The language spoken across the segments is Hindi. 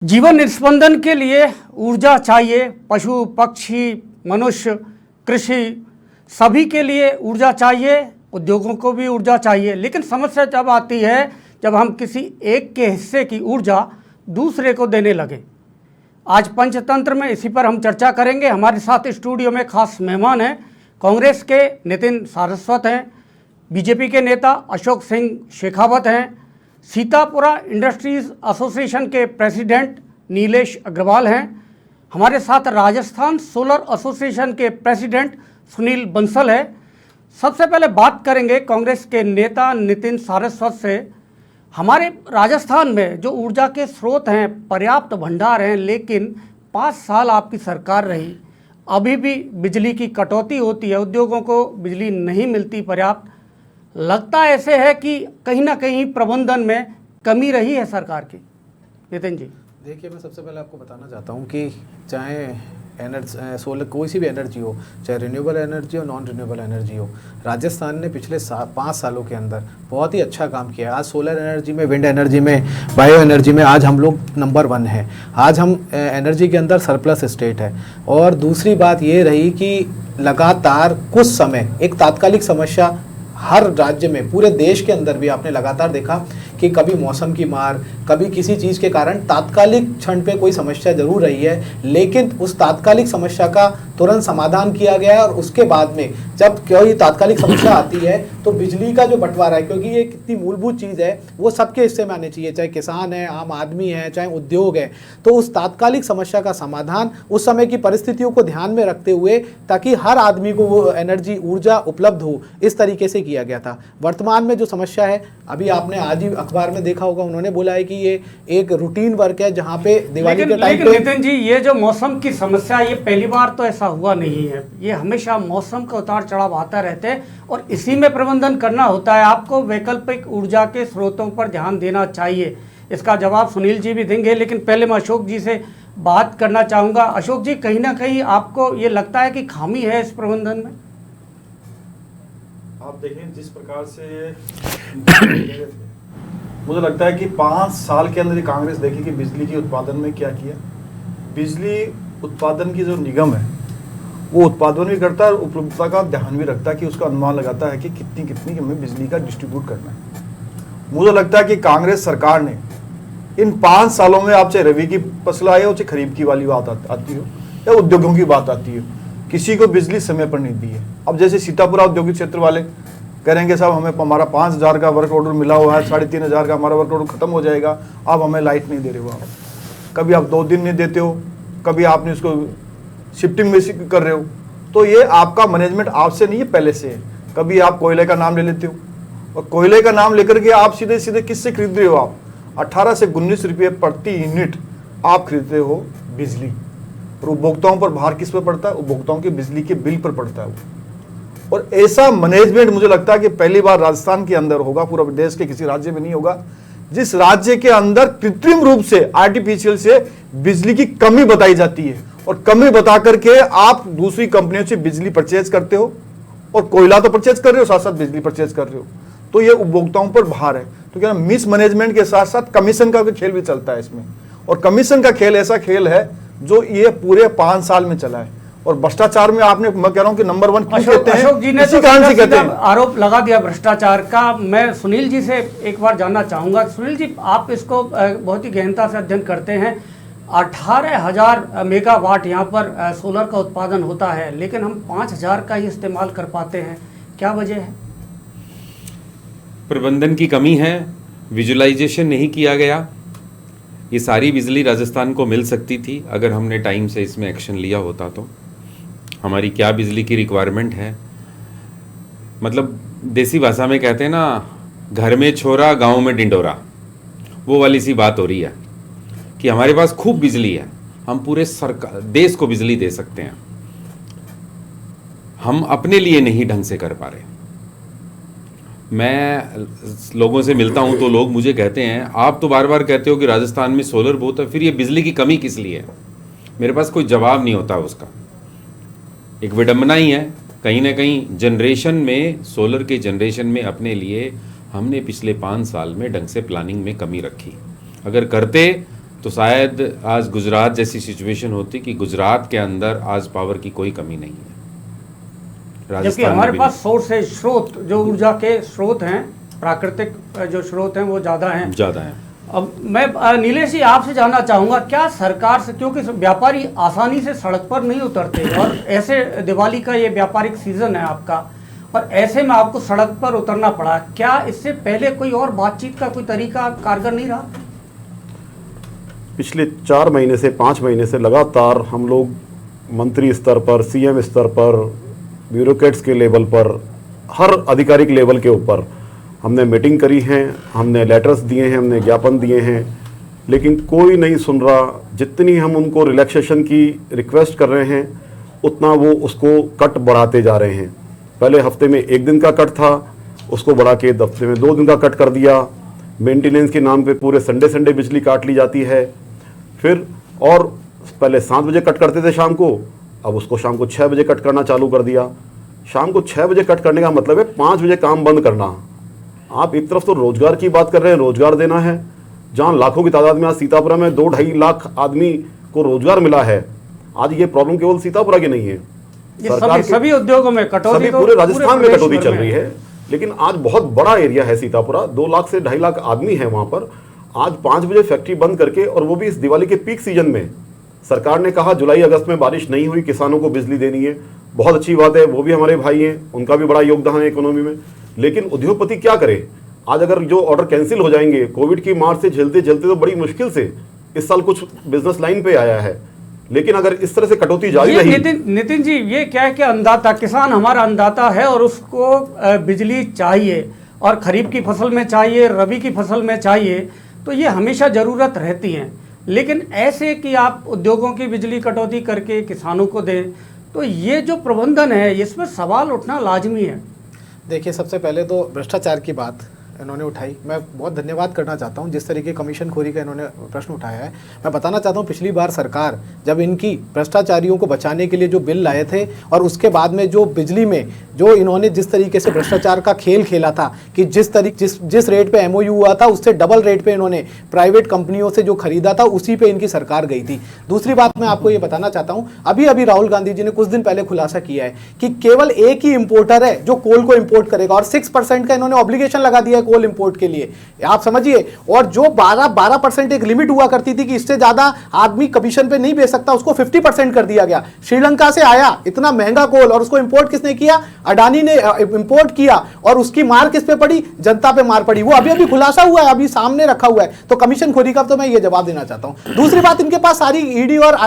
जीवन निस्पंदन के लिए ऊर्जा चाहिए। पशु पक्षी मनुष्य कृषि सभी के लिए ऊर्जा चाहिए, उद्योगों को भी ऊर्जा चाहिए। लेकिन समस्या जब आती है जब हम किसी एक के हिस्से की ऊर्जा दूसरे को देने लगे। आज पंचतंत्र में इसी पर हम चर्चा करेंगे। हमारे साथ स्टूडियो में खास मेहमान हैं, कांग्रेस के नितिन सारस्वत हैं, बीजेपी के नेता अशोक सिंह शेखावत हैं, सीतापुरा इंडस्ट्रीज एसोसिएशन के प्रेसिडेंट नीलेश अग्रवाल हैं, हमारे साथ राजस्थान सोलर एसोसिएशन के प्रेसिडेंट सुनील बंसल है। सबसे पहले बात करेंगे कांग्रेस के नेता नितिन सारस्वत से। हमारे राजस्थान में जो ऊर्जा के स्रोत हैं, पर्याप्त भंडार हैं, लेकिन 5 साल आपकी सरकार रही, अभी भी बिजली की कटौती होती है, उद्योगों को बिजली नहीं मिलती पर्याप्त। लगता ऐसे है कि कहीं ना कहीं प्रबंधन में कमी रही है सरकार की। नितिन जी, देखिए, मैं सबसे पहले आपको बताना चाहता हूँ कि चाहे सोलर कोई सी भी एनर्जी हो, चाहे रिन्यूएबल एनर्जी हो, नॉन रिन्यूएबल एनर्जी हो, राजस्थान ने पिछले 5 सालों के अंदर बहुत ही अच्छा काम किया है। आज सोलर एनर्जी में, विंड एनर्जी में, बायो एनर्जी में आज हम लोग नंबर 1 हैं। आज हम एनर्जी के अंदर सरप्लस स्टेट है। और दूसरी बात ये रही कि लगातार कुछ समय एक तात्कालिक समस्या हर राज्य में, पूरे देश के अंदर भी आपने लगातार देखा कि कभी मौसम की मार, कभी किसी चीज़ के कारण तात्कालिक क्षण पे कोई समस्या जरूर रही है, लेकिन उस तात्कालिक समस्या का तुरंत समाधान किया गया है। और उसके बाद में जब कोई तात्कालिक समस्या आती है तो बिजली का जो बंटवारा है, क्योंकि ये कितनी मूलभूत चीज़ है, वो सबके हिस्से में आनी चाहिए, चाहे किसान है, आम आदमी है, चाहे उद्योग है। तो उस तात्कालिक समस्या का समाधान उस समय की परिस्थितियों को ध्यान में रखते हुए, ताकि हर आदमी को वो एनर्जी ऊर्जा उपलब्ध हो, इस तरीके से किया गया था। वर्तमान में जो समस्या है, अभी आपने आज ही अखबार में देखा होगा, उन्होंने बोला है कि ये एक रूटीन वर्क है जहाँ पे दिवाली के टाइम पे। नितिन जी, ये जो मौसम की समस्या, ये पहली बार तो ऐसा हुआ नहीं है। ये हमेशा मौसम का उतार चढ़ाव आता रहते हैं और इसी में प्रबंधन करना होता है। आपको वैकल्पिक ऊर्जा के स्रोतों पर ध्यान देना चाहिए। इसका जवाब सुनील जी भी देंगे, लेकिन पहले मैं अशोक जी से बात करना चाहूँगा। अशोक जी, कहीं ना कहीं आपको ये लगता है कि खामी है इस प्रबंधन में? आप देखें जिस प्रकार से मुझे लगता है कि 5 साल के अंदर कांग्रेस देखी कि बिजली के उत्पादन में क्या किया। बिजली उत्पादन की जो निगम है वो उत्पादन भी करता है और उपलब्धता का ध्यान भी रखता है कि उसका अनुमान लगाता है कि कितनी हमें बिजली का डिस्ट्रीब्यूट करना है। मुझे लगता है कि कांग्रेस सरकार ने इन 5 सालों में, आप चाहे रबी की फसल आए हो, चाहे खरीफ की वाली बात आती हो, या उद्योगों की बात आती हो, किसी को बिजली समय पर नहीं दी है। अब जैसे सीतापुरा औद्योगिक क्षेत्र वाले करेंगे, साहब हमें हमारा 5,000 का वर्क ऑर्डर मिला हुआ है, 3,500 का हमारा वर्क ऑर्डर खत्म हो जाएगा, आप हमें लाइट नहीं दे रहे हो। आप कभी आप 2 दिन नहीं देते हो, कभी आपने उसको शिफ्टिंग में कर रहे हो। तो ये आपका मैनेजमेंट आपसे नहीं है, पहले से है। कभी आप कोयले का नाम ले लेते हो, और कोयले का नाम लेकर के आप सीधे सीधे किससे खरीद रहे हो? आप 18 से 19 रुपये प्रति यूनिट आप खरीदते हो बिजली। और उपभोक्ताओं पर भार किस पर पड़ता है? उपभोक्ताओं के बिजली के बिल पर पड़ता है वो। और ऐसा मैनेजमेंट मुझे लगता है कि पहली बार राजस्थान के अंदर होगा, पूरा देश के किसी राज्य में नहीं होगा, जिस राज्य के अंदर कृत्रिम रूप से, आर्टिफिशियल से बिजली की कमी बताई जाती है, और कमी बता करके आप दूसरी कंपनियों से बिजली परचेज करते हो, और कोयला तो परचेज कर रहे हो, साथ साथ बिजली परचेज कर रहे हो। तो ये उपभोक्ताओं पर भार है। तो क्या मिस मैनेजमेंट के साथ साथ कमीशन का खेल भी चलता है इसमें। और कमीशन का खेल ऐसा खेल है जो ये पूरे 5 साल में चला है। और भ्रष्टाचार में आपने, मैं कह रहा हूं कि नंबर 1 क्यों कहते हैं? अशोक जी ने इसी कारण से कहते हैं, आरोप लगा दिया भ्रष्टाचार का। मैं सुनील जी से एक बार जानना चाहूंगा। सुनील जी, आप इसको बहुत ही गहनता से अध्ययन करते हैं। 18,000 मेगावाट यहाँ पर सोलर का उत्पादन होता है, लेकिन हम 5,000 का ही इस्तेमाल कर पाते हैं। क्या वजह है? प्रबंधन की कमी है, विजुअलाइजेशन नहीं किया गया। ये सारी बिजली राजस्थान को मिल सकती थी अगर हमने टाइम से इसमें एक्शन लिया होता। तो हमारी क्या बिजली की रिक्वायरमेंट है, मतलब देसी भाषा में कहते हैं ना, घर में छोरा गांव में डिंडोरा, वो वाली सी बात हो रही है कि हमारे पास खूब बिजली है, हम पूरे सरकार देश को बिजली दे सकते हैं, हम अपने लिए नहीं ढंग से कर पा रहे। मैं लोगों से मिलता हूं तो लोग मुझे कहते हैं, आप तो बार बार कहते हो कि राजस्थान में सोलर बहुत है, फिर ये बिजली की कमी किस लिए है? मेरे पास कोई जवाब नहीं होता उसका। एक विडंबना ही है कहीं ना कहीं जनरेशन में, सोलर के जनरेशन में अपने लिए हमने पिछले 5 साल में ढंग से प्लानिंग में कमी रखी। अगर करते तो शायद आज गुजरात जैसी सिचुएशन होती कि गुजरात के अंदर आज पावर की कोई कमी नहीं है, जबकि राजस्थान में हमारे भी पास सोर्स है, स्रोत जो ऊर्जा के स्रोत हैं, प्राकृतिक जो स्रोत हैं वो ज़्यादा हैं। ज़्यादा है। अब मैं नीलेश जी आपसे जानना चाहूँगा, क्या सरकार से, क्योंकि व्यापारी आसानी से सड़क पर नहीं उतरते और ऐसे दिवाली का ये व्यापारिक सीज़न है आपका, और ऐसे में आपको सड़क पर उतरना पड़ा, क्या इससे पहले कोई और बातचीत का कोई तरीका कारगर नहीं रहा? पिछले 4 महीने से 5 महीने से लगातार हम लोग मंत्री स्तर पर, सीएम स्तर पर, ब्यूरोक्रेट्स के लेवल पर, हर आधिकारिक लेवल के ऊपर हमने मीटिंग करी हैं, हमने लेटर्स दिए हैं, हमने ज्ञापन दिए हैं, लेकिन कोई नहीं सुन रहा। जितनी हम उनको रिलैक्सेशन की रिक्वेस्ट कर रहे हैं उतना वो उसको कट बढ़ाते जा रहे हैं। पहले हफ्ते में 1 दिन का कट था, उसको बढ़ा के हफ्ते में 2 दिन का कट कर दिया। मेंटेनेंस के नाम पे पूरे संडे बिजली काट ली जाती है। फिर और पहले 7 बजे कट करते थे शाम को, अब उसको शाम को 6 बजे कट करना चालू कर दिया। शाम को 6 बजे कट करने का मतलब है 5 बजे काम बंद करना। आप एक तरफ तो रोजगार की बात कर रहे हैं, रोजगार देना है, जहां लाखों की तादाद में आज सीतापुरा में 2-2.5 लाख आदमी को रोजगार मिला है। आज ये प्रॉब्लम केवल सीतापुरा की नहीं है, सभी उद्योगों में कटौती, सभी पूरे राजस्थान में कटौती चल रही है। लेकिन आज बहुत बड़ा एरिया है सीतापुरा, 2 लाख से 2.5 लाख आदमी है वहां पर। आज 5 बजे फैक्ट्री बंद करके, और वो भी इस दिवाली के पीक सीजन में। सरकार ने कहा जुलाई अगस्त में बारिश नहीं हुई, किसानों को बिजली देनी है, बहुत अच्छी बात है, वो भी हमारे भाई हैं, उनका भी बड़ा योगदान है इकोनॉमी में। लेकिन उद्योगपति क्या करे? आज अगर जो ऑर्डर कैंसिल हो जाएंगे, कोविड की मार से झेलते झेलते तो बड़ी मुश्किल से इस साल कुछ बिजनेस लाइन पे आया है, लेकिन अगर इस तरह से कटौती जारी रही। नितिन जी, ये क्या है कि अन्नदाता, किसान हमारा अन्नदाता है और उसको बिजली चाहिए, और खरीफ की फसल में चाहिए, रबी की फसल में चाहिए, तो ये हमेशा ज़रूरत रहती है। लेकिन ऐसे कि आप उद्योगों की बिजली कटौती करके किसानों को दें, तो ये जो प्रबंधन है इसमें सवाल उठना लाजमी है। देखिए, सबसे पहले तो भ्रष्टाचार की बात इन्होंने उठाई, मैं बहुत धन्यवाद करना चाहता हूं। जिस तरीके कमीशन खोरी का इन्होंने प्रश्न उठाया है, मैं बताना चाहता हूं, पिछली बार सरकार जब इनकी भ्रष्टाचारियों को बचाने के लिए जो बिल लाए थे, और उसके बाद में जो बिजली में जो इन्होंने जिस तरीके से भ्रष्टाचार का खेल खेला था कि जिस रेट पे MOU हुआ था उससे डबल रेट पे इन्होंने प्राइवेट कंपनियों से जो खरीदा था, उसी पे इनकी सरकार गई थी। दूसरी बात मैं आपको ये बताना चाहता हूँ, अभी राहुल गांधी जी ने कुछ दिन पहले खुलासा किया है कि केवल एक ही इंपोर्टर है जो कोल को इंपोर्ट करेगा, और 6% का इन्होंने ऑब्लिगेशन लगा दिया है कोल इंपोर्ट के लिए, आप समझिए। और जो 12% एक लिमिट हुआ करती थी कि इससे ज्यादा आदमी कमीशन पे नहीं बेच सकता, उसको 50% कर दिया गया। श्रीलंका से आया इतना महंगा कोल, और उसको इंपोर्ट किसने किया? अडानी ने इंपोर्ट किया, और उसकी मार किस पे पड़ी? जनता पे मार पड़ी। वो अभी खुलासा हुआ है, अभी सामने रखा हुआ है। तो कमीशन खोरी का तो मैं ये जवाब देना चाहता हूं। दूसरी बात, इनके पास सारी ईडी और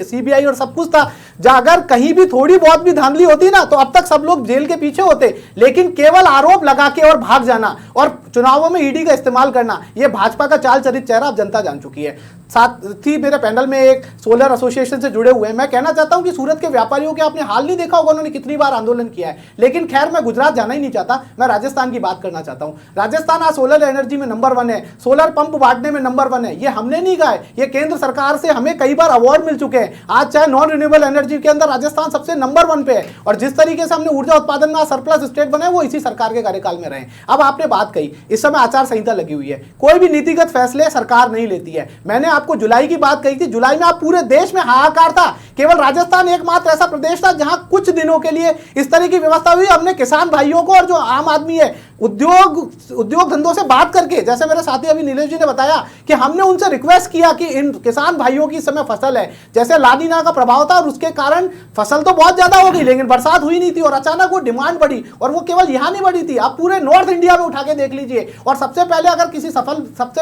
CBI और सब कुछ था, अगर कहीं भी थोड़ी बहुत भी धांधली होती ना तो अब तक सब लोग जेल के पीछे होते। लेकिन केवल आरोप लगा के और भाग जाना और चुनावों में ईडी का इस्तेमाल करना, यह भाजपा का चाल चरित चेहरा अब जनता जान चुकी है। साथ ही मेरे पैनल में एक सोलर एसोसिएशन से जुड़े हुए हैं, मैं कहना चाहता हूं कि सूरत के व्यापारियों के आपने हाल नहीं देखा होगा, उन्होंने कितनी बार आंदोलन किया है। लेकिन खैर, मैं गुजरात जाना ही नहीं चाहता, मैं राजस्थान की बात करना चाहता हूं। राजस्थान आज सोलर एनर्जी में नंबर 1 है, सोलर पंप बांटने में नंबर 1 है। ये हमने नहीं कहा है, ये केंद्र सरकार से हमें कई बार अवार्ड मिल चुके हैं। आज चाहे नॉन रिन्यूएबल एनर्जी के अंदर राजस्थान सबसे नंबर 1 पे है, और जिस तरीके से हमने ऊर्जा उत्पादन में सरप्लस स्टेट बने, वो इसी सरकार के कार्यकाल में रहे। अब आपने बात कही, इस समय आचार संहिता लगी हुई है, कोई भी नीतिगत फैसले सरकार नहीं लेती है। मैंने आपको जुलाई की बात कही थी, जुलाई में आप पूरे देश में हाहाकार था, केवल राजस्थान एकमात्र ऐसा प्रदेश था जहां कुछ दिनों के लिए इस तरह की व्यवस्था हुई। हमने किसान भाइयों को और जो आम आदमी है उद्योग धंधों से बात करके, जैसे मेरे साथी अभी नीलेश जी ने बताया कि हमने उनसे रिक्वेस्ट किया कि इन किसान भाइयों की इस समय फसल है, जैसे लानीना का प्रभाव था और उसके कारण फसल तो बहुत ज्यादा हो गई, लेकिन बरसात हुई नहीं थी और अचानक वो डिमांड बढ़ी, और वो केवल यहां नहीं बढ़ी थी, आप पूरे नॉर्थ इंडिया में उठा के देख लीजिए। और सबसे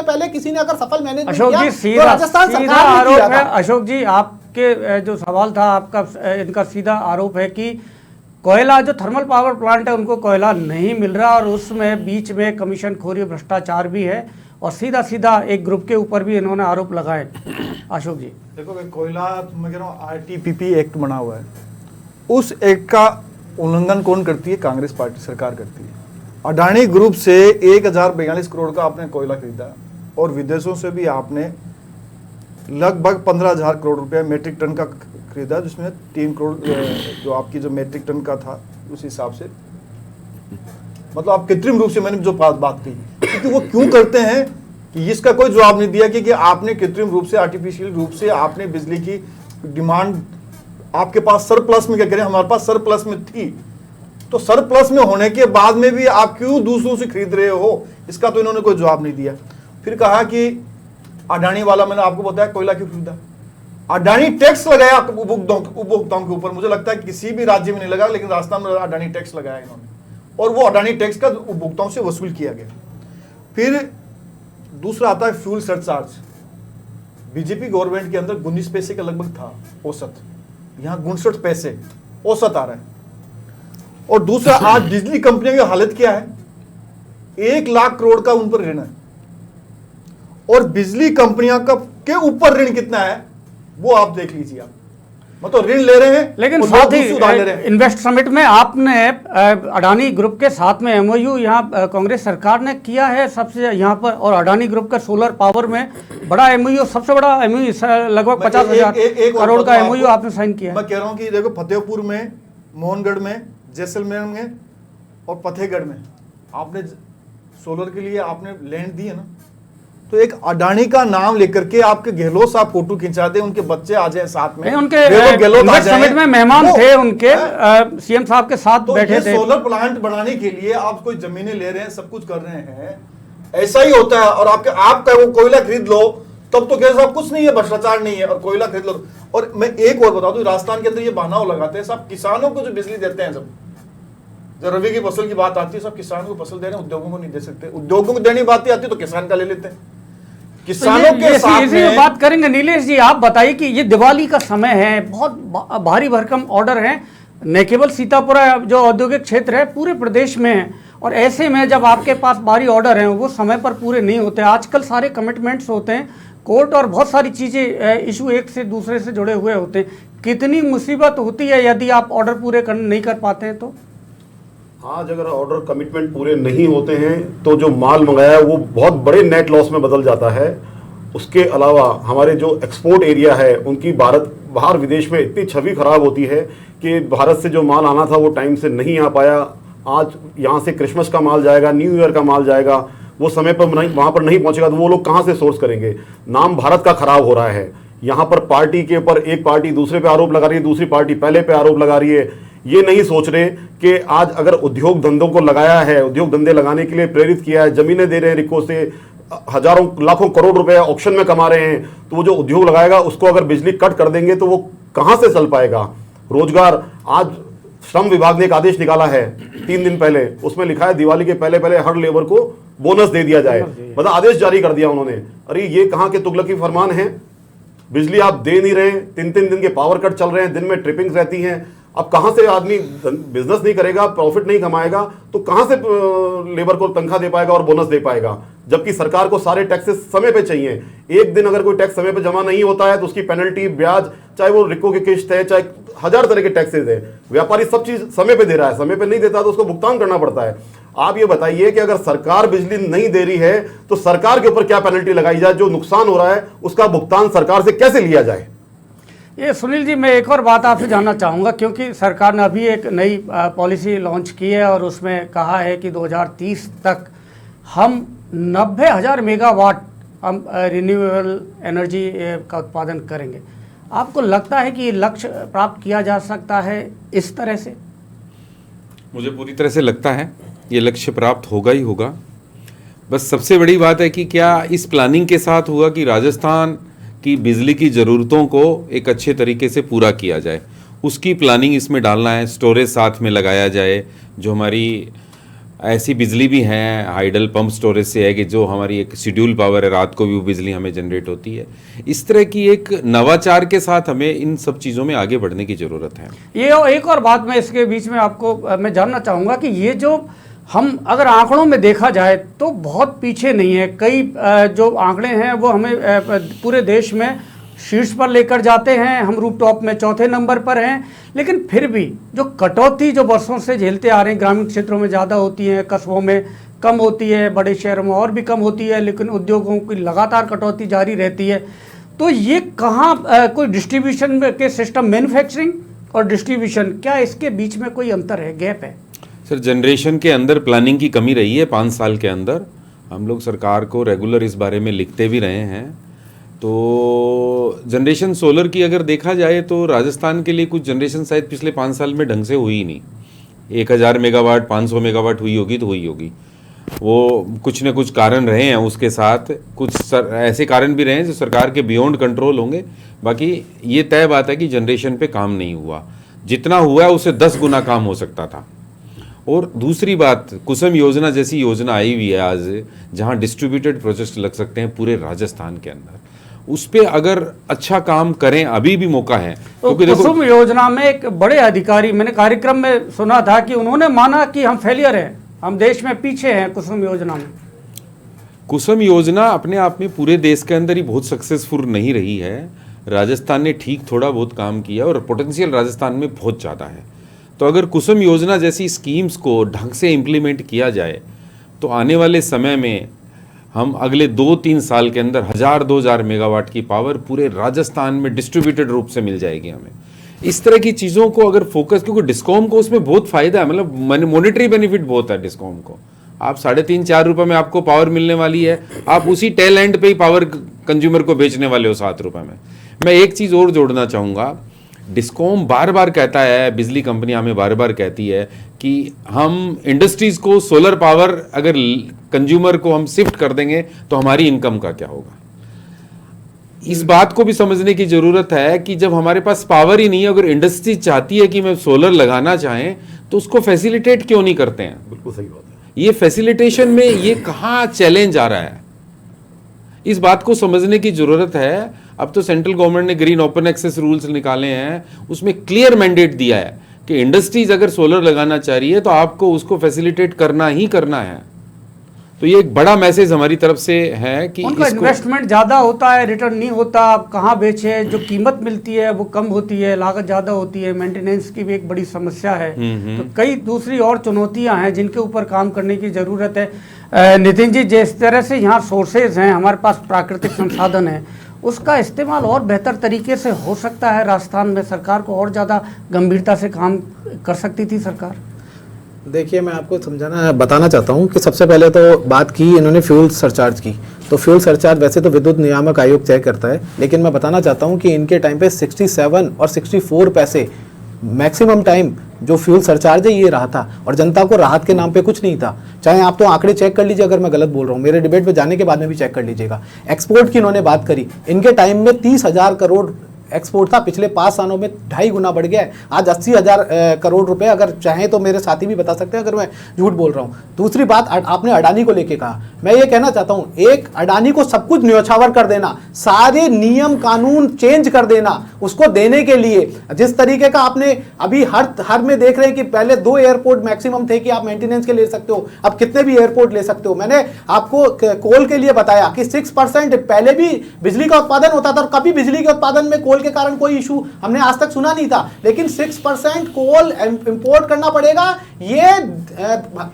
पहले किसी ने अगर सफल मैनेज किया तो राजस्थान सरकार ने किया था। अशोक जी, आपके जो सवाल था, आपका इनका सीधा आरोप है कि कोयला, जो थर्मल पावर प्लांट है उनको कोयला नहीं मिल रहा, और उसमें बीच में कमीशन खोरी, भ्रष्टाचार भी है, और सीधा एक ग्रुप के ऊपर भी इन्होंने आरोप लगाए। अशोक जी देखो, कोयला मैं कह रहा हूँ RTPP एक्ट बना हुआ है, उस एक्ट का उल्लंघन कौन करती है? कांग्रेस पार्टी सरकार करती है। अडानी ग्रुप से 1042 करोड़ का आपने कोयला खरीदा, और विदेशों से भी आपने लगभग 15,000 करोड़ रुपया मेट्रिक टन का खरीदा, जिसमें 3 करोड़ जो आपकी जो मेट्रिक टन का था उस हिसाब से, मतलब आप कृत्रिम रूप से, मैंने जो बात की, क्योंकि वो क्यों करते हैं कि इसका कोई जवाब नहीं दिया कि आपने कृत्रिम रूप से, आर्टिफिशियल रूप से आपने बिजली की डिमांड आपके पास सरप्लस में, क्या करें, हमारे पास सरप्लस में थी, तो सरप्लस में होने के बाद में भी आप क्यों दूसरों से खरीद रहे हो, इसका तो इन्होंने कोई जवाब नहीं दिया। फिर कहा कि अडानी वाला, मैंने आपको बताया कोयला क्यों खरीदा, अडानी टैक्स लगाया उपभोक्ताओं के ऊपर। मुझे लगता है कि किसी भी राज्य में नहीं लगा, लेकिन राजस्थान में अडानी टैक्स लगाया इन्होंने, और वो अडानी टैक्स का उपभोक्ताओं से वसूल किया गया। फिर दूसरा आता है फ्यूल सरचार्ज। बीजेपी गवर्नमेंट के अंदर 19 पैसे का लगभग था औसत, यहां 59 पैसे औसत आ रहा है। और दूसरा, आज बिजली कंपनियों की हालत क्या है, 1 लाख करोड़ का उन पर ऋण है, और बिजली कंपनियों का के ऊपर ऋण कितना है वो आप देख लीजिए। आप मतलब ऋण ले रहे हैं, लेकिन और साथ लोग दूसरे उधार ले रहे ही हैं। इन्वेस्ट समिट में आपने अडानी ग्रुप के साथ में एमओयू यहाँ कांग्रेस सरकार ने किया है सबसे यहाँ पर, और अडानी ग्रुप का सोलर पावर में बड़ा एमओयू, सबसे बड़ा एमओयू, लगभग 50,000 करोड़ का एमओयू आपने साइन किया है। मैं कह रहा हूं कि देखो, फतेहपुर में, मोहनगढ़ में, जैसलमेर में और फतेहगढ़ में आपने सोलर के लिए आपने लैंड दी है ना, तो एक अडानी का नाम लेकर के आपके गहलोत साहब फोटो खिंचा दे, उनके बच्चे आ जाए साथ में, उनके गहलोत आ इन्वेस्ट जाएं, समिट में मेहमान वो- थे उनके, सीएम साहब के साथ तो बैठे ये थे। सोलर प्लांट बनाने के लिए आप कोई जमीनें ले रहे हैं, सब कुछ कर रहे हैं, ऐसा ही होता है। और आपका वो कोयला खरीद लो, तब तो कह साहब कुछ नहीं है, भ्रष्टाचार नहीं है, और कोयला खरीद लो। और मैं एक और बता दूं, राजस्थान के अंदर ये बहाना लगाते हैं सब, किसानों को जो बिजली देते हैं, जब रबी की फसल की बात आती है, सब किसानों को फसल दे रहे हैं, उद्योगों को नहीं दे सकते। उद्योगों को देने बात आती है तो किसान का ले लेते हैं। किसानों के साथ में बात करेंगे। नीलेश जी, आप बताइए कि ये दिवाली का समय है, बहुत भारी भरकम ऑर्डर है, न केवल सीतापुरा जो औद्योगिक क्षेत्र है, पूरे प्रदेश में है, और ऐसे में जब आपके पास भारी ऑर्डर हैं, वो समय पर पूरे नहीं होते। आजकल सारे कमिटमेंट्स होते हैं, कोर्ट और बहुत सारी चीज़ें, इशू एक से दूसरे से जुड़े हुए होते हैं। कितनी मुसीबत होती है यदि आप ऑर्डर पूरे नहीं कर पाते हैं तो? आज अगर ऑर्डर कमिटमेंट पूरे नहीं होते हैं तो जो माल मंगाया है वो बहुत बड़े नेट लॉस में बदल जाता है। उसके अलावा हमारे जो एक्सपोर्ट एरिया है उनकी बाहर विदेश में इतनी छवि खराब होती है कि भारत से जो माल आना था वो टाइम से नहीं आ पाया। आज यहाँ से क्रिसमस का माल जाएगा, न्यू ईयर का माल जाएगा, वो समय पर नहीं, वहाँ पर नहीं पहुँचेगा तो वो लोग कहाँ से सोर्स करेंगे। नाम भारत का खराब हो रहा है। यहाँ पर पार्टी के ऊपर एक पार्टी दूसरे पे आरोप लगा रही है, दूसरी पार्टी पहले पे आरोप लगा रही है। ये नहीं सोच रहे कि आज अगर उद्योग धंधों को लगाया है, उद्योग धंधे लगाने के लिए प्रेरित किया है, जमीनें दे रहे हैं रिको से, हजारों लाखों करोड़ रुपए ऑक्शन में कमा रहे हैं, तो वो जो उद्योग लगाएगा उसको अगर बिजली कट कर देंगे तो वो कहाँ से चल पाएगा। रोजगार, आज श्रम विभाग ने एक आदेश निकाला है 3 दिन पहले, उसमें लिखा है दिवाली के पहले पहले हर लेबर को बोनस दे दिया जाए। मतलब आदेश जारी कर दिया उन्होंने। अरे ये कहाँ के तुगलकी फरमान है। बिजली आप दे नहीं रहे, 3-3 दिन के पावर कट चल रहे हैं, दिन में ट्रिपिंग्स रहती हैं। अब कहाँ से आदमी बिजनेस नहीं करेगा, प्रॉफिट नहीं कमाएगा तो कहाँ से लेबर को तनख्वाह दे पाएगा और बोनस दे पाएगा। जबकि सरकार को सारे टैक्सेस समय पे चाहिए। एक दिन अगर कोई टैक्स समय पे जमा नहीं होता है तो उसकी पेनल्टी, ब्याज, चाहे वो रिको की किस्त है, चाहे 1000 तरह के टैक्सेस है, व्यापारी सब चीज समय पे दे रहा है। समय पे नहीं देता तो उसको भुगतान करना पड़ता है। आप ये बताइए कि अगर सरकार बिजली नहीं दे रही है तो सरकार के ऊपर क्या पेनल्टी लगाई जाए, जो नुकसान हो रहा है उसका भुगतान सरकार से कैसे लिया जाए। ये सुनील जी, मैं एक और बात आपसे जानना चाहूँगा, क्योंकि सरकार ने अभी एक नई पॉलिसी लॉन्च की है और उसमें कहा है कि 2030 तक हम 90,000 मेगावाट हम रिन्यूएबल एनर्जी का उत्पादन करेंगे। आपको लगता है कि ये लक्ष्य प्राप्त किया जा सकता है इस तरह से? मुझे पूरी तरह से लगता है ये लक्ष्य प्राप्त होगा ही होगा। बस सबसे बड़ी बात है कि क्या इस प्लानिंग के साथ हुआ कि राजस्थान की बिजली की ज़रूरतों को एक अच्छे तरीके से पूरा किया जाए, उसकी प्लानिंग इसमें डालना है। स्टोरेज साथ में लगाया जाए, जो हमारी ऐसी बिजली भी हैं हाइडल पंप स्टोरेज से है कि जो हमारी एक शेड्यूल पावर है, रात को भी वो बिजली हमें जनरेट होती है। इस तरह की एक नवाचार के साथ हमें इन सब चीज़ों में आगे बढ़ने की ज़रूरत है। ये एक और बात मैं इसके बीच में आपको मैं जानना चाहूँगा कि ये जो हम अगर आंकड़ों में देखा जाए तो बहुत पीछे नहीं है। कई जो आंकड़े हैं वो हमें पूरे देश में शीर्ष पर लेकर जाते हैं। हम रूफटॉप में 4थे नंबर पर हैं, लेकिन फिर भी जो कटौती जो वर्षों से झेलते आ रहे हैं, ग्रामीण क्षेत्रों में ज़्यादा होती है, कस्बों में कम होती है, बड़े शहरों में और भी कम होती है, लेकिन उद्योगों की लगातार कटौती जारी रहती है। तो ये कहाँ कोई डिस्ट्रीब्यूशन के सिस्टम, मैन्युफैक्चरिंग और डिस्ट्रीब्यूशन, क्या इसके बीच में कोई अंतर है, गैप है? सर, जनरेशन के अंदर प्लानिंग की कमी रही है 5 साल के अंदर। हम लोग सरकार को रेगुलर इस बारे में लिखते भी रहे हैं। तो जनरेशन सोलर की अगर देखा जाए तो राजस्थान के लिए कुछ जनरेशन शायद पिछले 5 साल में ढंग से हुई ही नहीं। 1000 मेगावाट 500 मेगावाट हुई होगी तो हुई होगी। वो कुछ न कुछ कारण रहे हैं उसके साथ, कुछ ऐसे कारण भी रहे हैं जो सरकार के बियॉन्ड कंट्रोल होंगे। बाकी ये तय बात है कि जनरेशन पे काम नहीं हुआ, जितना हुआ है उससे 10 गुना काम हो सकता था। और दूसरी बात, कुसुम योजना जैसी योजना आई हुई है आज, जहां डिस्ट्रीब्यूटेड प्रोजेक्ट लग सकते हैं पूरे राजस्थान के अंदर, उस पे अगर अच्छा काम करें अभी भी मौका है। तो कुसुम योजना में एक बड़े अधिकारी, मैंने कार्यक्रम में सुना था कि उन्होंने माना कि हम फेलियर हैं, हम देश में पीछे हैं कुसुम योजना में। कुसुम योजना अपने आप में पूरे देश के अंदर ही बहुत सक्सेसफुल नहीं रही है। राजस्थान ने ठीक थोड़ा बहुत काम किया और पोटेंशियल राजस्थान में बहुत ज़्यादा है। तो अगर कुसुम योजना जैसी स्कीम्स को ढंग से इम्प्लीमेंट किया जाए तो आने वाले समय में हम अगले 2-3 साल के अंदर 1000-2000 मेगावाट की पावर पूरे राजस्थान में डिस्ट्रीब्यूटेड रूप से मिल जाएगी हमें। इस तरह की चीज़ों को अगर फोकस, क्योंकि डिस्कॉम को उसमें बहुत फायदा है, मतलब मॉनेटरी बेनिफिट बहुत है डिस्कॉम को। आप 3.5-4 रुपये में आपको पावर मिलने वाली है, आप उसी टेल एंड पे ही पावर कंज्यूमर को बेचने वाले हो 7 रुपये में। मैं एक चीज़ और जोड़ना चाहूँगा, डिस्कॉम बार बार कहता है, बिजली कंपनी हमें बार बार कहती है कि हम इंडस्ट्रीज़ को सोलर पावर अगर कंज्यूमर को हम शिफ्ट कर देंगे तो हमारी इनकम का क्या होगा। इस बात को भी समझने की ज़रूरत है कि जब हमारे पास पावर ही नहीं है, अगर इंडस्ट्री चाहती है कि मैं सोलर लगाना चाहें तो उसको फैसिलिटेट क्यों नहीं करते हैं। बिल्कुल सही बात है। ये फैसिलिटेशन में ये कहाँ चैलेंज आ रहा है, इस बात को समझने की ज़रूरत है। अब तो सेंट्रल गवर्नमेंट ने ग्रीन ओपन एक्सेस रूल्स निकाले हैं, उसमें क्लियर मैंडेट दिया है कि इंडस्ट्रीज अगर सोलर लगाना चाह रही है तो आपको उसको फैसिलिटेट करना ही करना है। तो ये एक बड़ा मैसेज हमारी तरफ से है कि उनका इन्वेस्टमेंट ज़्यादा होता है, रिटर्न नहीं होता, आप कहाँ बेचे, जो कीमत मिलती है वो कम होती है, लागत ज़्यादा होती है, मेंटेनेंस की भी एक बड़ी समस्या है। तो कई दूसरी और चुनौतियाँ हैं जिनके ऊपर काम करने की ज़रूरत है। नितिन जी, जिस तरह से यहाँ सोर्सेज हैं, हमारे पास प्राकृतिक संसाधन है, उसका इस्तेमाल और बेहतर तरीके से हो सकता है। राजस्थान में सरकार को और ज़्यादा गंभीरता से काम कर सकती थी सरकार। देखिए, मैं आपको बताना चाहता हूँ कि सबसे पहले तो बात की इन्होंने फ्यूल सरचार्ज की। तो फ्यूल सरचार्ज वैसे तो विद्युत नियामक आयोग तय करता है, लेकिन मैं बताना चाहता हूँ कि इनके टाइम पे 67 और 64 पैसे मैक्सिमम टाइम जो फ्यूल सरचार्ज है ये रहा था, और जनता को राहत के नाम पे कुछ नहीं था। चाहे आप तो आंकड़े चेक कर लीजिए, अगर मैं गलत बोल रहा हूँ, मेरे डिबेट पे जाने के बाद में भी चेक कर लीजिएगा। एक्सपोर्ट की इन्होंने बात करी, इनके टाइम में 30,000 करोड़ एक्सपोर्ट था, पिछले 5 सालों में 2.5 गुना बढ़ गया है। आज 80,000 करोड़ रुपए, अगर चाहें तो मेरे साथी भी बता सकते हैं अगर मैं झूठ बोल रहा हूं। दूसरी बात, आपने अडानी को लेके कहा, मैं ये कहना चाहता हूं, एक अडानी को सब कुछ न्यौछावर कर देना, सारे नियम कानून चेंज कर देना उसको देने के लिए, जिस तरीके का आपने अभी हर में देख रहे हैं कि पहले 2 एयरपोर्ट मैक्सिमम थे कि आप मेंटेनेंस के ले सकते हो, अब कितने भी एयरपोर्ट ले सकते हो। मैंने आपको कोल के लिए बताया कि 6% पहले भी बिजली का उत्पादन होता था, और कभी बिजली के उत्पादन में कोल के कारण कोई इशू हमने आज तक सुना नहीं था, लेकिन 6% कोल इंपोर्ट करना पड़ेगा, ये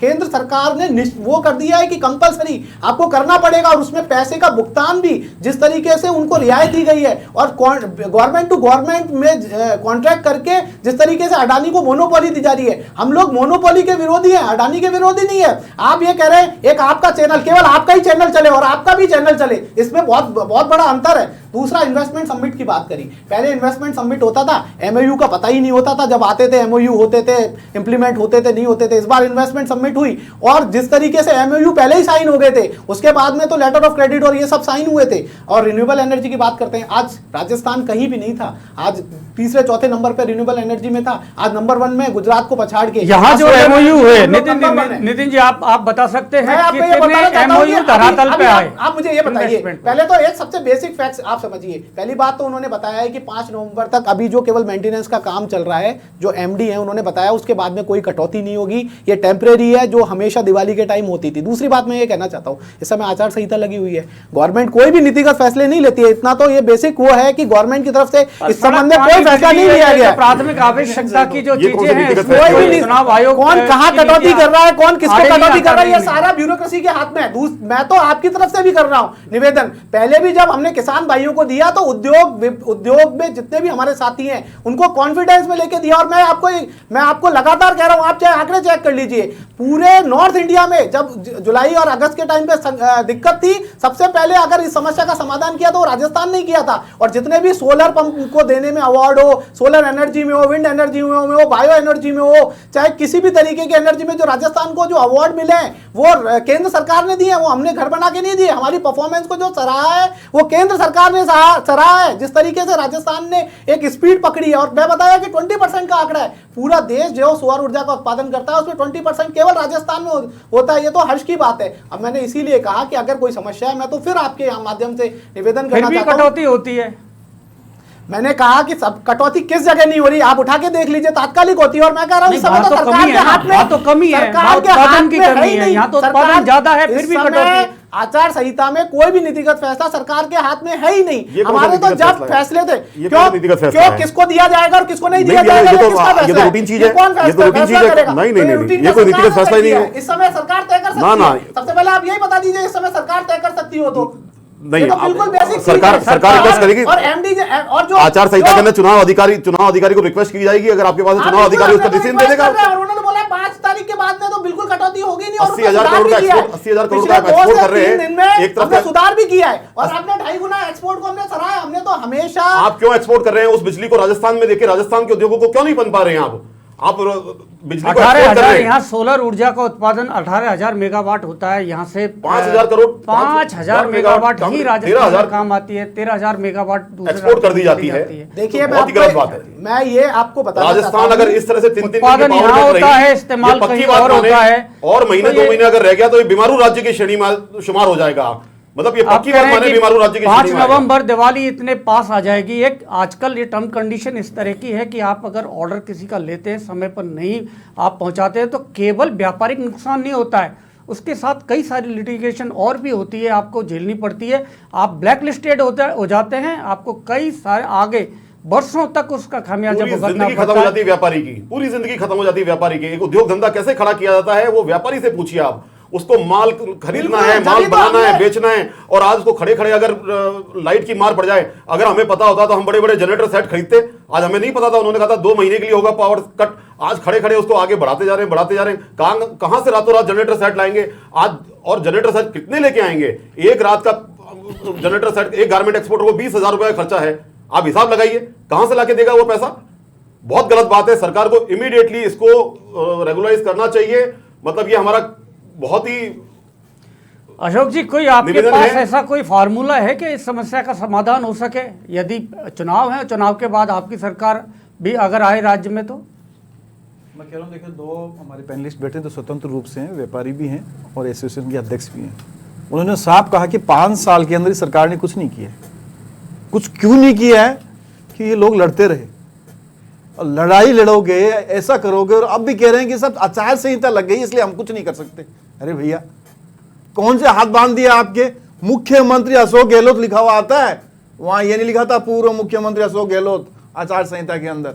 केंद्र सरकार ने वो कर दिया है कि कंपलसरी आपको करना पड़ेगा, और उसमें पैसे का भुगतान भी जिस तरीके से उनको रियायत दी गई है, और गवर्नमेंट टू गवर्नमेंट में कॉन्ट्रैक्ट करके जिस तरीके से अडानी को मोनोपोली दी जा रही है। हम लोग मोनोपोली के विरोधी हैं, अडानी के विरोधी नहीं है। आप ये कह रहे हैं एक आपका चैनल, केवल आपका ही चैनल चले और आपका भी चैनल चले, इसमें बहुत बड़ा अंतर है। दूसरा, इन्वेस्टमेंट समिट की बात करी, पहले इन्वेस्टमेंट समिट होता था, एमओयू का पता ही नहीं होता था, जब आते थे एमओयू होते थे, इंप्लीमेंट होते थे, नहीं होते थे। इस बार इन्वेस्टमेंट समिट हुई, और जिस तरीके से एमओयू पहले ही साइन हो गए थे, उसके बाद में तो लेटर ऑफ क्रेडिट और ये सब साइन हुए थे। और रिन्यूएबल एनर्जी की बात करते हैं, आज राजस्थान कहीं भी नहीं था, आज 3-4 नंबर पर रिन्यूएबल एनर्जी में था, आज नंबर 1 में गुजरात को पछाड़ के यहाँ जो एमओयू है, नितिन जी आप बता सकते हैं कितने एमओयू धरातल पे आए? आप मुझे ये बताइए, पहले तो एक सबसे बेसिक फैक्ट्स आप समझिए। पहली बात तो उन्होंने बताया है कि 5 नवंबर तक अभी जो केवल मेंटेनेंस का काम चल रहा है, जो एमडी है उन्होंने बताया उसके बाद में कोई कटौती नहीं होगी, ये टेम्परेरी है, जो हमेशा दिवाली के टाइम होती थी। दूसरी बात मैं ये कहना चाहता हूँ, इस समय आचार संहिता लगी हुई है, गवर्नमेंट कोई भी नीतिगत फैसले नहीं लेती है, इतना तो ये बेसिक वो है कि गवर्नमेंट की तरफ से इस संबंध में कोई फैसला नहीं लिया गया। प्राथमिक आवश्यकता की जो चीजें हैं, चुनाव आयोग कौन कहाँ कटौती कर रहा है, कौन किसको कटौती कर रहा है, ये सारा ब्यूरोक्रेसी के हाथ में है। मैं तो आपकी तरफ से भी कर रहा हूँ निवेदन, पहले भी जब हमने किसान भाइयों को दिया तो उद्योग में जितने भी हमारे साथी हैं उनको कॉन्फिडेंस में लेके दिया, और मैं आपको लगातार कह रहा हूं, आप चाहे आंकड़े चेक कर लीजिए, पूरे नॉर्थ इंडिया में जब जुलाई और अगस्त के टाइम पे दिक्कत थी, सबसे पहले अगर इस समस्या का समाधान किया तो राजस्थान ने किया था। और जितने भी सोलर पंप को देने में अवार्ड हो, सोलर एनर्जी में हो, विंड एनर्जी में हो, बायो एनर्जी में हो, चाहे किसी भी तरीके की एनर्जी में जो राजस्थान को जो अवार्ड मिले हैं वो केंद्र सरकार ने दिए हैं, वो हमने घर बना के नहीं दिए। हमारी परफॉर्मेंस को जो सराहा है वो केंद्र सरकार ने सराहा है। जिस तरीके से राजस्थान ने एक स्पीड पकड़ी है, और मैं बताया कि 20% का आंकड़ा है, पूरा देश जो सौर ऊर्जा का उत्पादन करता है उसमें 20% केवल राजस्थान में होता है। ये तो हर्ष की बात है। अब मैंने इसीलिए कहा कि अगर कोई समस्या है, मैं तो फिर आपके माध्यम से निवेदन करना चाहता हूं। कटौती होती है। मैंने कहा कि सब कटौती किस जगह नहीं हो रही, आप उठा के देख लीजिए, तात्कालिक होती है। और मैं कह रहा हूं इस समय तो सरकार के हाथ में, तो कमी है, सरकार के हाथ में है ही नहीं। यहाँ तो उत्पादन ज्यादा है, फिर भी कटौती। आचार संहिता में कोई भी नीतिगत फैसला सरकार के हाथ में है ही नहीं। हमारे तो जब फैसले थे, क्यों किसको दिया जाएगा और किसको नहीं दिया जाएगा, ये तो रूटीन चीज है, कौन फैसला करेगा? नहीं, ये कोई नीतिगत फैसला ही नहीं है। इस समय सरकार तय कर सकती है। सबसे पहले आप यही बता दीजिए, इस समय सरकार तय कर सकती हो तो नहीं, तो बिल्कुल बेसिक सरकार रिक्वेस्ट करेगी और एमडी और जो आचार संहिता के अंदर चुनाव अधिकारी को रिक्वेस्ट की जाएगी, अगर आपके पास चुनाव अधिकारी उसका डिसीजन दे देगा। और उन्होंने बोला 5 तारीख के बाद में तो बिल्कुल कटौती होगी नहीं। और 80,000 करोड़ का एक्सपोर्ट कर रहे हैं, एक तरफ सुधार भी किया है और आपने 2.5 गुना एक्सपोर्ट को हमने सराहा। हमने तो हमेशा, आप क्यों एक्सपोर्ट कर रहे हैं उस बिजली को राजस्थान में? देखिए राजस्थान के उद्योगों को क्यों नहीं बन पा रहे हैं आप बिजली को एक्सपोर्ट कर रहे हैं। यहाँ सोलर ऊर्जा का उत्पादन 18,000 मेगावाट होता है। यहाँ से 5,000 करोड़ 5,000 मेगावाट ही राजस्थान में काम आती है। 13,000 मेगावाट एक्सपोर्ट कर दी जाती है। देखिए बहुत ही गलत बात है। मैं ये आपको बता, राजस्थान अगर इस तरह से 3-3 उत्पादन यहाँ होता है, इस्तेमाल कहीं और होता है, और महीने 2 महीने अगर रह गया तो ये बीमारू राज्य की श्रेणी में शुमार हो जाएगा। मतलब ये पक्की बात माने बीमारू राज्य की 5 नवंबर दिवाली इतने पास आ जाएगी। एक आजकल ये टर्म कंडीशन इस तरह की है कि आप अगर ऑर्डर किसी का लेते हैं, समय पर नहीं आप पहुंचाते हैं, तो केवल व्यापारिक नुकसान नहीं होता है, उसके साथ कई सारी लिटिगेशन और भी होती है, आपको झेलनी पड़ती है। आप ब्लैक लिस्टेड हो जाते हैं, आपको कई सारे आगे वर्षों तक उसका खामियाजा भुगतना खत्म हो जाती है व्यापारी की, पूरी जिंदगी खत्म हो जाती है व्यापारी की। एक उद्योग धंधा कैसे खड़ा किया जाता है वो व्यापारी से पूछिए आप। उसको माल खरीदना है, माल बनाना है, बेचना है, और आज उसको खड़े खड़े अगर लाइट की मार पड़ जाए, अगर हमें पता होता तो हम बड़े बड़े जनरेटर सेट खरीदते। आज हमें नहीं पता था, उन्होंने कहा था 2 महीने के लिए होगा पावर कट। आज खड़े खड़े उसको आगे बढ़ाते जा रहे हैं। कहां से रातों रात जनरेटर सेट लाएंगे आज? और जनरेटर सेट कितने लेके आएंगे? एक रात का जनरेटर सेट एक गारमेंट एक्सपोर्टर को 20,000 रुपए का खर्चा है। आप हिसाब लगाइए कहां से लाके देगा वो पैसा। बहुत गलत बात है। सरकार को इमीडिएटली इसको रेगुलराइज करना चाहिए। मतलब ये हमारा बहुत ही अशोक जी, कोई आपके पास ऐसा कोई फार्मूला है कि इस समस्या का समाधान हो सके? यदि चुनाव है, चुनाव के बाद आपकी सरकार भी अगर आए राज्य में, तो मैं कह रहा हूँ देखिए, 2 हमारे पैनलिस्ट बैठे तो स्वतंत्र रूप से हैं, व्यापारी भी हैं और एसोसिएशन के अध्यक्ष भी हैं। उन्होंने साफ कहा कि 5 साल के अंदर सरकार ने कुछ नहीं किया। कुछ क्यों नहीं किया है कि ये लोग लड़ते रहे, और लड़ाई लड़ोगे, ऐसा करोगे, और अब भी कह रहे हैं कि सब आचार संहिता लग गई इसलिए हम कुछ नहीं कर सकते। अरे भैया, कौन से हाथ बांध दिया आपके? मुख्यमंत्री अशोक गहलोत लिखा हुआ आता है, वहां ये नहीं लिखा था पूर्व मुख्यमंत्री अशोक गहलोत आचार संहिता के अंदर।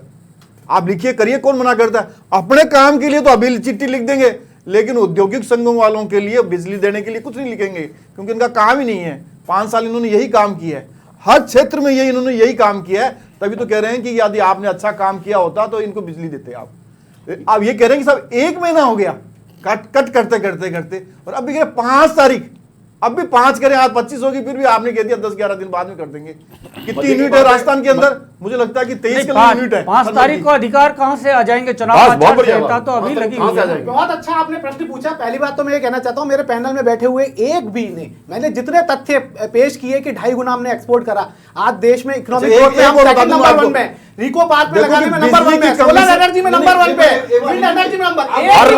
आप लिखिए, करिए, कौन मना करता है? अपने काम के लिए तो अभी चिट्ठी लिख देंगे, लेकिन औद्योगिक संघों वालों के लिए बिजली देने के लिए कुछ नहीं लिखेंगे, क्योंकि इनका काम ही नहीं है। 5 साल इन्होंने यही काम किया है, हर क्षेत्र में इन्होंने यही काम किया है। तभी तो कह रहे हैं कि यदि आपने अच्छा काम किया होता तो इनको बिजली देते आप ये कह रहे हैं कि सब 1 महीना हो गया कट करते करते करते, और अब भी कह 5 तारीख, अब भी 5 करें, आज 25 होगी, फिर भी आपने कह दिया 10-11 दिन बाद में कर देंगे। कितनी यूनिट है राजस्थान के अंदर? मुझे लगता है कि 23 यूनिट है। 5 तारीख को अधिकार कहां से आ जाएंगे? चुनाव आचार संहिता तो अभी लगी हुई है। बहुत अच्छा आपने प्रश्न पूछा। पहली बात तो मैं ये कहना चाहता हूं, मेरे पैनल में बैठे हुए एक भी ने, मैंने जितने तथ्य पेश किए कि 2.5 गुना हमने एक्सपोर्ट करा, आज देश में इकोनॉमिक ग्रोथ में हम सेकंड नंबर 1 पे, रिको पार्क में लगाने में नंबर 1 पे, सोलर एनर्जी में नंबर 1 पे, विंड एनर्जी में नंबर,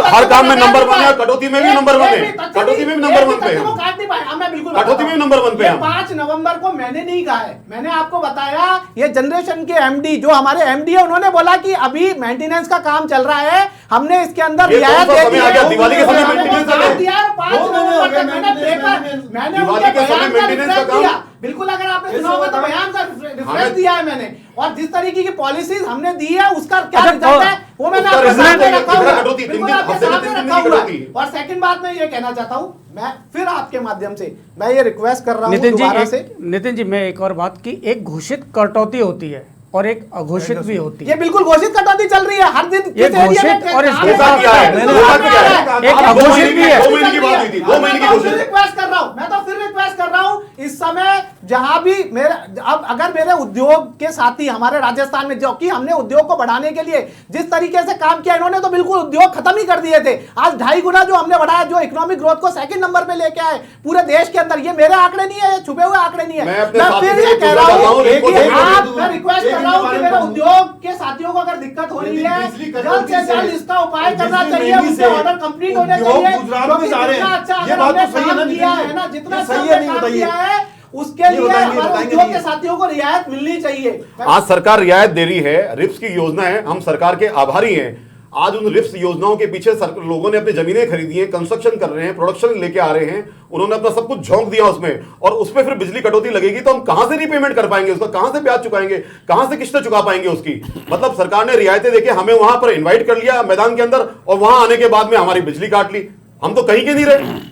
हर काम में नंबर 1 है, कटौती में भी नंबर 1 है, कटौती में भी नंबर 1 पे है। वो काट नहीं पाए, मैं बिल्कुल कटौती में नंबर 1 पे है। 5 नवंबर को मैंने नहीं कहा है, मैंने आपको बताया ये जनरेशन के एमडी, जो हमारे एमडी है, उन्होंने बोला कि अभी मेंटेनेंस का काम चल रहा है, हमने इसके अंदर रियायत दे दी है। दिवाली के समय मेंटेनेंस का काम दिया, 5 नवंबर तक मैंने दिवाली के समय मेंटेनेंस का काम, बिल्कुल, अगर आपने सुना होगा तो बयान का रिफरेंस दिया है मैंने, और जिस तरीके की पॉलिसीज हमने दी है उसका क्या रिजल्ट है वो मैंने आपके सामने रखा हुआ है, बिल्कुल आपके सामने रखा हुआ है। और सेकंड बात मैं ये कहना चाहता हूं, मैं फिर आपके माध्यम से मैं ये रिक्वेस्ट कर रहा हूं दोबारा से। नितिन जी, मैं एक और बात की, एक घोषित कटौती होती है और एक अघोषित भी होती ये है। बिल्कुल घोषित कटौती चल रही है हर दिन ये किस एरिया में घोषित और कहाँ इसके पे साथ क्या है? मैंने कहाँ कहा क्या है? एक अघोषित भी है। 2 महीने की बात हुई थी, 2 महीने की घोषित। रिक्वेस्ट कर रहा हूं, मैं तो फिर रिक्वेस्ट कर रहा हूं इस समय जहां भी मेरे अब अगर मेरे उद्योग के साथी हमारे राजस्थान में, जो कि हमने उद्योग को बढ़ाने के लिए जिस तरीके से काम किया, इन्होंने तो बिल्कुल उद्योग खत्म ही कर दिए थे। आज 2.5 गुना जो हमने बढ़ाया, जो इकोनॉमिक ग्रोथ को सेकंड नंबर पे लेके आए पूरे देश के अंदर, ये मेरे आंकड़े नहीं है, ये छुपे हुए आंकड़े नहीं है। मैं अपने मैं साथी फिर से ये एक कह दूसरा रहा चाहता हूं, हूं एक कि एक मैं रिक्वेस्ट कर रहा हूं कि मेरे उद्योग के साथियों को अगर दिक्कत हो रही है, बिजली जल्द कटौती से जल्द से, इसका उपाय करना बिजली चाहिए, महंगी उनके से ऑर्डर कंप्लीट होने उद्योग चाहिए। गुजरात क्योंकि में जा रहे जितना हैं। अच्छा ये अगर बात हमने तो सही है काम ना, किया नितिन जी? है ना, जितना ये अच्छा सही है, हमने नहीं काम बताइए। किया है, उसके ये लिए बताएंगे, हमारे बताएंगे उद्योग नहीं। के साथियों को रियायत मिलनी चाहिए। आज सरकार रियायत दे रही है, रिप्स की योजना है, हम सरकार के आभारी हैं। आज उन रिप्स योजनाओं के पीछे लोगों ने अपनी जमीनें खरीदी हैं, कंस्ट्रक्शन कर रहे हैं, प्रोडक्शन लेके आ रहे हैं, उन्होंने अपना सब कुछ झोंक दिया उसमें, और उसमें फिर बिजली कटौती लगेगी तो हम कहां से रीपेमेंट कर पाएंगे उसका, कहां से ब्याज चुकाएंगे, कहां से किस्तें चुका पाएंगे उसकी। मतलब सरकार ने रियायतें देके हमें वहां पर इन्वाइट कर लिया मैदान के अंदर, और वहां आने के बाद में हमारी बिजली काट ली। हम तो कहीं के नहीं रहे।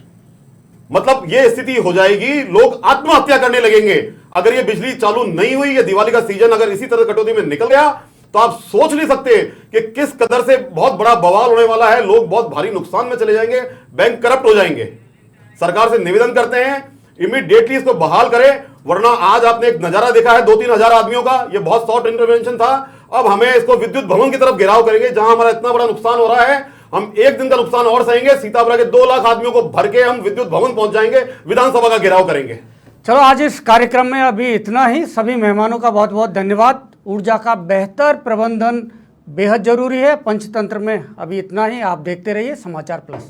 मतलब ये स्थिति हो जाएगी, लोग आत्महत्या करने लगेंगे अगर ये बिजली चालू नहीं हुई। ये दिवाली का सीजन अगर इसी तरह कटौती में निकल गया तो आप सोच नहीं सकते कि किस कदर से बहुत बड़ा बवाल होने वाला है। लोग बहुत भारी नुकसान में चले जाएंगे, बैंक करप्ट हो जाएंगे। सरकार से निवेदन करते हैं इमीडिएटली इसको बहाल करें, वरना आज आपने एक नजारा देखा है 2-3 हजार आदमियों का, ये बहुत शॉर्ट इंटरवेंशन था। अब हमें इसको विद्युत भवन की तरफ घेराव करेंगे, जहां हमारा इतना बड़ा नुकसान हो रहा है। हम एक दिन का नुकसान और सहेंगे, सीतापुरा के 2 लाख आदमियों को भर के हम विद्युत भवन पहुंच जाएंगे, विधानसभा का घेराव करेंगे। चलो आज इस कार्यक्रम में अभी इतना ही। सभी मेहमानों का बहुत बहुत धन्यवाद। ऊर्जा का बेहतर प्रबंधन बेहद जरूरी है। पंचतंत्र में अभी इतना ही। आप देखते रहिए समाचार प्लस।